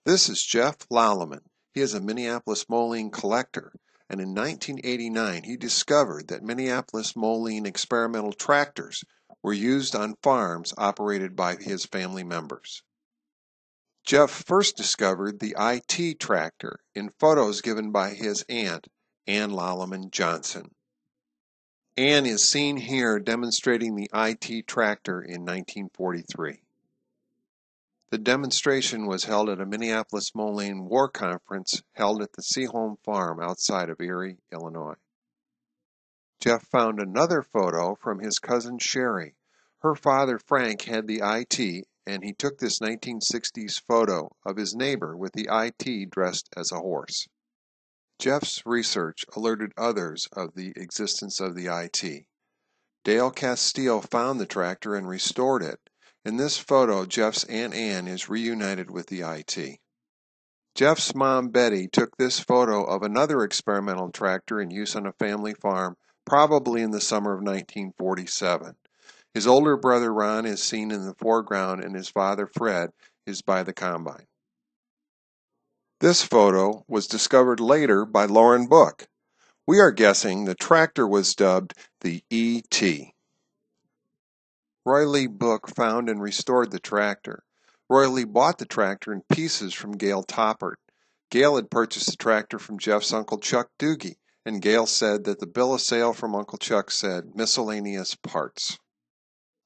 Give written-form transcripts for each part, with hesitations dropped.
This is Jeff Lalaman. He is a Minneapolis Moline collector, and in 1989 he discovered that Minneapolis Moline experimental tractors were used on farms operated by his family members. Jeff first discovered the IT tractor in photos given by his aunt, Ann Lalaman Johnson. Ann is seen here demonstrating the IT tractor in 1943. The demonstration was held at a Minneapolis Moline War Conference held at the Seaholm Farm outside of Erie, Illinois. Jeff found another photo from his cousin Sherry. Her father Frank had the IT, and he took this 1960s photo of his neighbor with the IT dressed as a horse. Jeff's research alerted others of the existence of the IT. Dale Castile found the tractor and restored it. In this photo, Jeff's Aunt Ann is reunited with the IT. Jeff's mom Betty took this photo of another experimental tractor in use on a family farm, probably in the summer of 1947. His older brother Ron is seen in the foreground and his father Fred is by the combine. This photo was discovered later by Lauren Book. We are guessing the tractor was dubbed the ET. Roy Lee Book found and restored the tractor. Roy Lee bought the tractor in pieces from Gail Toppert. Gail had purchased the tractor from Jeff's Uncle Chuck Doogie, and Gail said that the bill of sale from Uncle Chuck said miscellaneous parts.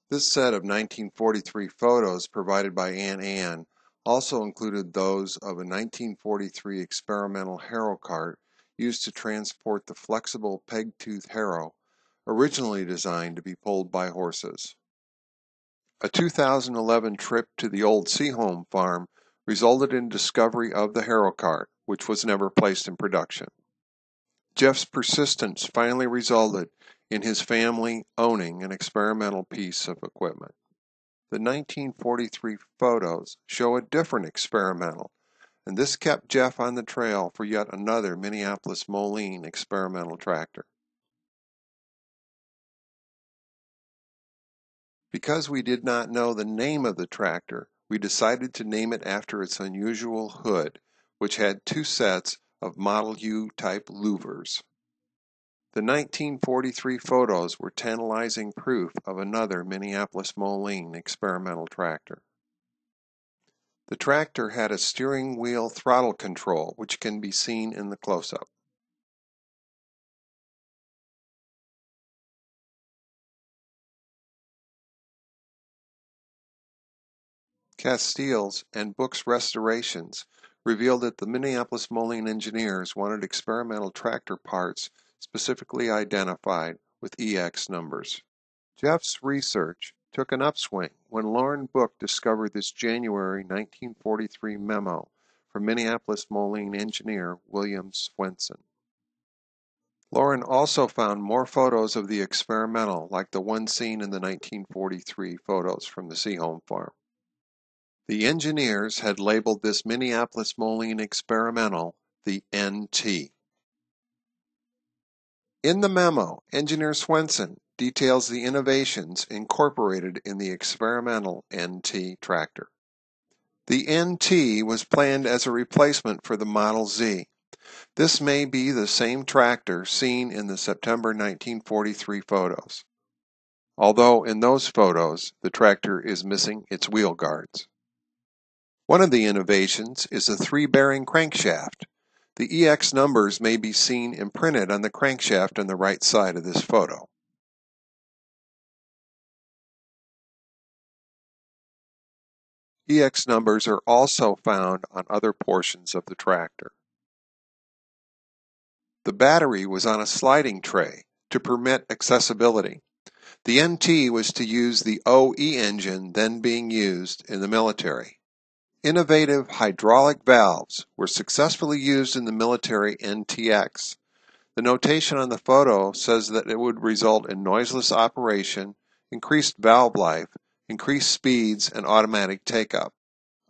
This set of 1943 photos provided by Aunt Ann also included those of a 1943 experimental harrow cart used to transport the flexible peg-tooth harrow, originally designed to be pulled by horses. A 2011 trip to the old Seaholm farm resulted in discovery of the harrow cart, which was never placed in production. Jeff's persistence finally resulted in his family owning an experimental piece of equipment. The 1943 photos show a different experimental, and this kept Jeff on the trail for yet another Minneapolis Moline experimental tractor. Because we did not know the name of the tractor, we decided to name it after its unusual hood, which had two sets of Model U type louvers. The 1943 photos were tantalizing proof of another Minneapolis Moline experimental tractor. The tractor had a steering wheel throttle control, which can be seen in the close-up. Castile's and Book's restorations revealed that the Minneapolis Moline engineers wanted experimental tractor parts specifically identified with EX numbers. Jeff's research took an upswing when Lauren Book discovered this January 1943 memo from Minneapolis Moline engineer William Swenson. Lauren also found more photos of the experimental, like the one seen in the 1943 photos from the Seaholm farm. The engineers had labeled this Minneapolis Moline experimental the NT. In the memo, Engineer Swenson details the innovations incorporated in the experimental NT tractor. The NT was planned as a replacement for the Model Z. This may be the same tractor seen in the September 1943 photos, although in those photos the tractor is missing its wheel guards. One of the innovations is a three-bearing crankshaft. The EX numbers may be seen imprinted on the crankshaft on the right side of this photo. EX numbers are also found on other portions of the tractor. The battery was on a sliding tray to permit accessibility. The NT was to use the OE engine then being used in the military. Innovative hydraulic valves were successfully used in the military NTX. The notation on the photo says that it would result in noiseless operation, increased valve life, increased speeds, and automatic take-up.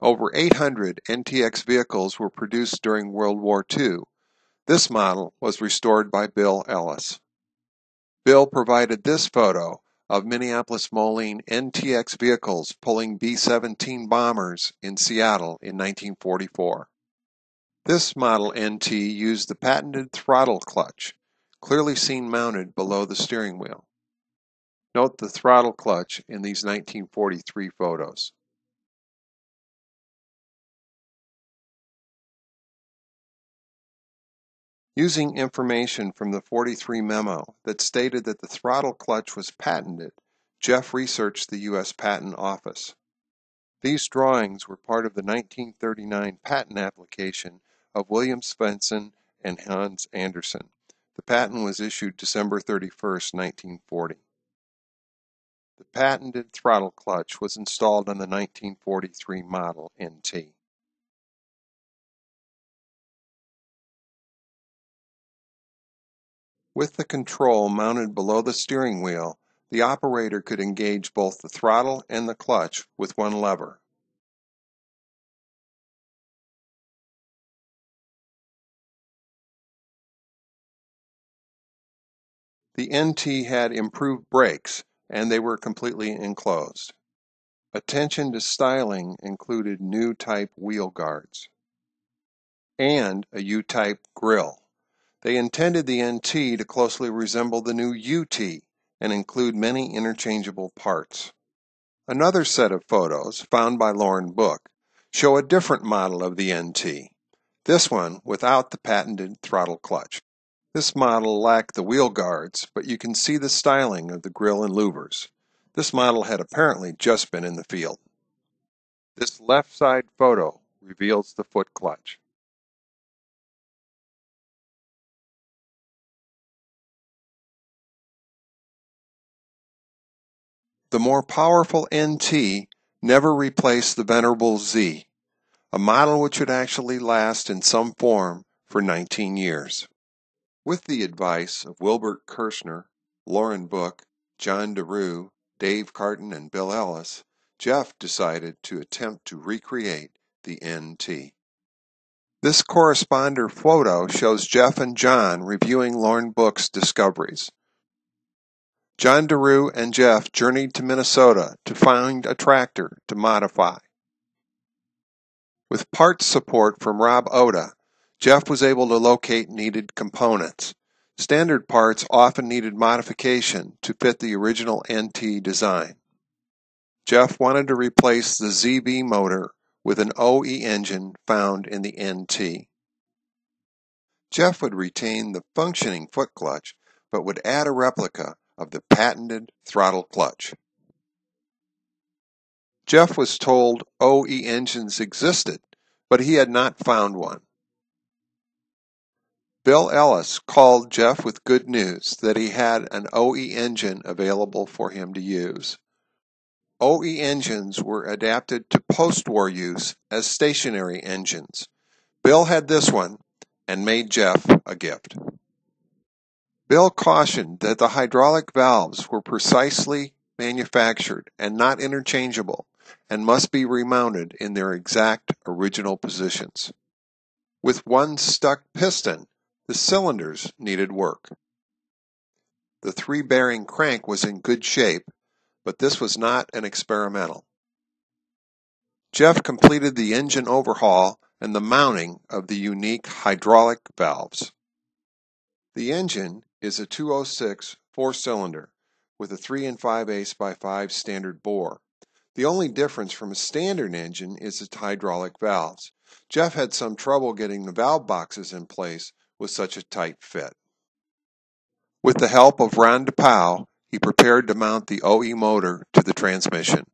Over 800 NTX vehicles were produced during World War II. This model was restored by Bill Ellis. Bill provided this photo of Minneapolis-Moline NTX vehicles pulling B-17 bombers in Seattle in 1944. This Model NT used the patented throttle clutch, clearly seen mounted below the steering wheel. Note the throttle clutch in these 1943 photos. Using information from the 43 memo that stated that the throttle clutch was patented, Jeff researched the U.S. Patent Office. These drawings were part of the 1939 patent application of William Svensson and Hans Anderson. The patent was issued December 31, 1940. The patented throttle clutch was installed on the 1943 Model NT. With the control mounted below the steering wheel, the operator could engage both the throttle and the clutch with one lever. The NT had improved brakes, and they were completely enclosed. Attention to styling included new type wheel guards and a U-type grille. They intended the NT to closely resemble the new UT and include many interchangeable parts. Another set of photos, found by Lauren Book, show a different model of the NT, this one without the patented throttle clutch. This model lacked the wheel guards, but you can see the styling of the grille and louvers. This model had apparently just been in the field. This left side photo reveals the foot clutch. The more powerful NT never replaced the venerable Z, a model which would actually last in some form for 19 years. With the advice of Wilbert Kirshner, Lauren Book, John DeRue, Dave Carton, and Bill Ellis, Jeff decided to attempt to recreate the NT. This corresponder photo shows Jeff and John reviewing Lauren Book's discoveries. John DeRue and Jeff journeyed to Minnesota to find a tractor to modify. With parts support from Rob Oda, Jeff was able to locate needed components. Standard parts often needed modification to fit the original NT design. Jeff wanted to replace the ZB motor with an OE engine found in the NT. Jeff would retain the functioning foot clutch, but would add a replica of the patented throttle clutch. Jeff was told OE engines existed, but he had not found one. Bill Ellis called Jeff with good news that he had an OE engine available for him to use. OE engines were adapted to post-war use as stationary engines. Bill had this one and made Jeff a gift. Bill cautioned that the hydraulic valves were precisely manufactured and not interchangeable and must be remounted in their exact original positions. With one stuck piston, the cylinders needed work. The three-bearing crank was in good shape, but this was not an experimental. Jeff completed the engine overhaul and the mounting of the unique hydraulic valves. The engine is a 206 four-cylinder with a 3 5/8 by 5 standard bore. The only difference from a standard engine is its hydraulic valves. Jeff had some trouble getting the valve boxes in place with such a tight fit. With the help of Ron DePau, he prepared to mount the OE motor to the transmission.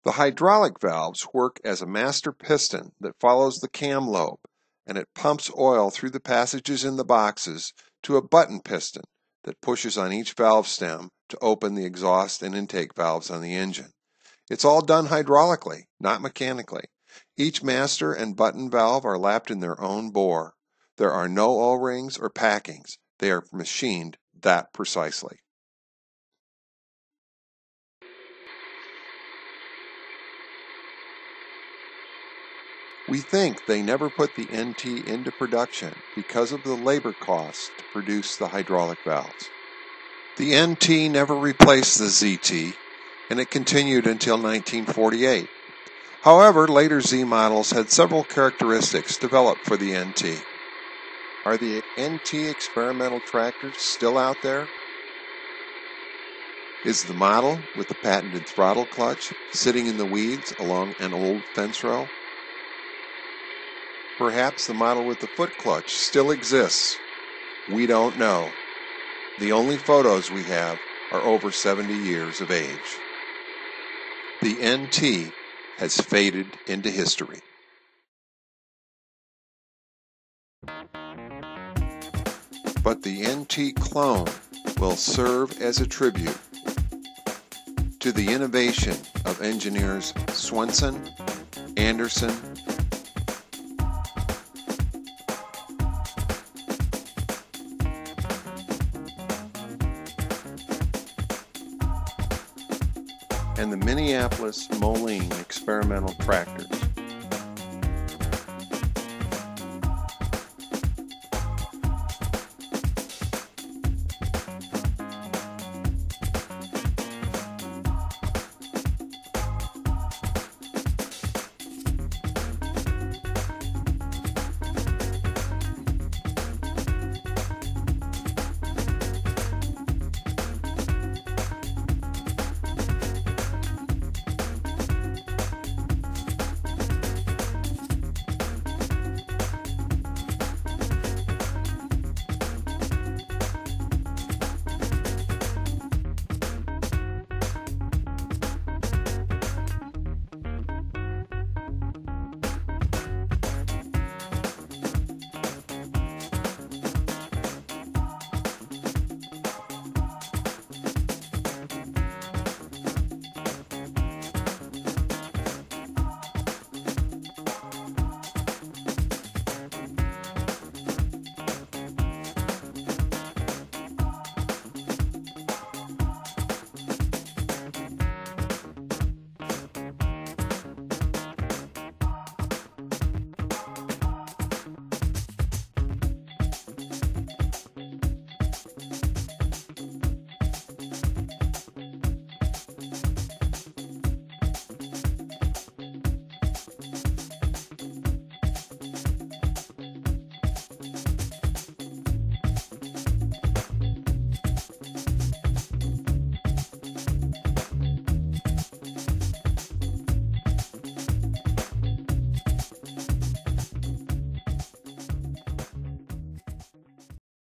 The hydraulic valves work as a master piston that follows the cam lobe, and it pumps oil through the passages in the boxes to a button piston that pushes on each valve stem to open the exhaust and intake valves on the engine. It's all done hydraulically, not mechanically. Each master and button valve are lapped in their own bore. There are no O-rings or packings. They are machined that precisely. We think they never put the NT into production because of the labor costs to produce the hydraulic valves. The NT never replaced the ZT, and it continued until 1948. However, later Z models had several characteristics developed for the NT. Are the NT experimental tractors still out there? Is the model with the patented throttle clutch sitting in the weeds along an old fence row? Perhaps the model with the foot clutch still exists. We don't know. The only photos we have are over 70 years of age. The NT has faded into history. But the NT clone will serve as a tribute to the innovation of engineers Swenson, Anderson, and the Minneapolis Moline experimental tractors.